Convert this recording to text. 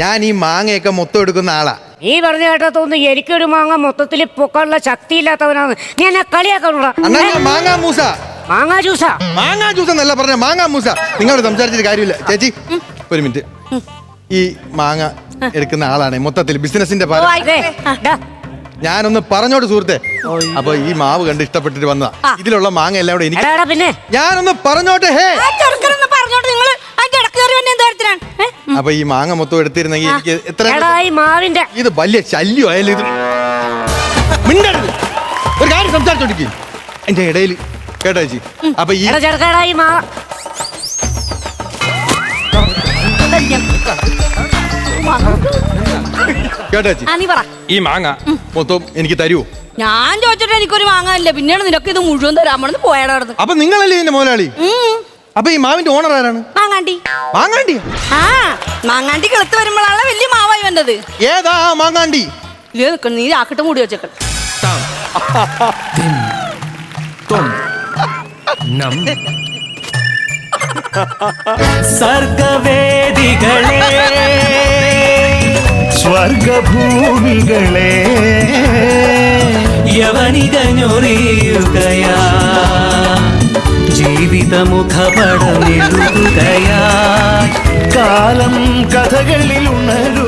ഞാൻ ഈ മാങ്ങയൊക്കെ മൊത്തം എടുക്കുന്ന ആളാ. നീ പറഞ്ഞ കേട്ടാ തോന്നുന്നു എനിക്കൊരു മാങ്ങ മൊത്തത്തിൽ പൊക്കാനുള്ള ശക്തി ഇല്ലാത്തവനാണ്. നീ എന്നെ കളിയാക്കാനുള്ള മാങ്ങാ മൂസ. മാങ്ങാ ജ്യൂസാ? മാങ്ങാ ജ്യൂസ് എന്നല്ല പറഞ്ഞ, മാങ്ങാ മൂസ. നിങ്ങളോട് സംസാരിച്ചിട്ട് കാര്യമില്ല. ചേച്ചി ഒരു മിനിറ്റ്. ഈ മാങ്ങ എടുക്കുന്ന ആളാണ് മൊത്തത്തിൽ ബിസിനസിന്റെ ഞാനൊന്ന് പറഞ്ഞോട്ട് സുഹൃത്തെ. അപ്പൊ ഈ മാവ് കണ്ട് ഇഷ്ടപ്പെട്ടിട്ട് വന്നതാ. ഇതിലുള്ള മാങ്ങ എല്ലാം കൂടെ എനിക്ക് പിന്നെ ഞാനൊന്ന് പറഞ്ഞോട്ടെ. അപ്പൊ ഈ മാങ്ങ മൊത്തം എടുത്തിരുന്നെങ്കിൽ എനിക്ക് എത്ര ഇത് വലിയ ശല്യമായാലും ഇത് മിണ്ടരുത്. ഒരു കാര്യം സംസാരിച്ചോണ്ടിരിക്കും എന്റെ ഇടയിൽ കേട്ടോ ചേച്ചി. അപ്പൊ ഈ കേട്ടോ ചേച്ചി, ഈ മാങ്ങ മൊത്തം എനിക്ക് തരുമോ? ഞാൻ ചോദിച്ചിട്ട് എനിക്കൊരു മാങ്ങ ഇല്ല, പിന്നെയാണ് നിനക്ക് ഇത് മുഴുവൻ തരാമെന്ന് പോയാടാ. അപ്പൊ നിങ്ങളല്ലേ ഇതിന്റെ മുതലാളി? അപ്പൊ ഈ മാവിന്റെ ഓണർ ആരാണ്? മാങ്ങാണ്ടി. മാങ്ങാണ്ടി? ആ, മാങ്ങാണ്ടി കിളുത്ത് വരുമ്പോഴാണ് വലിയ മാവായി വന്നത്. ഏതാ മാങ്ങാണ്ടി? നീ ആക്കിട്ട് മൂടി വെച്ചേക്ക. സർഗവേദികളെ സ്വർഗഭൂമികളെ യവനികഞ്ഞൊറിയുകയാ ജീവിതമുഖപടമെഴുതുകയാ കാലം കഥകളിൽ ഉണരു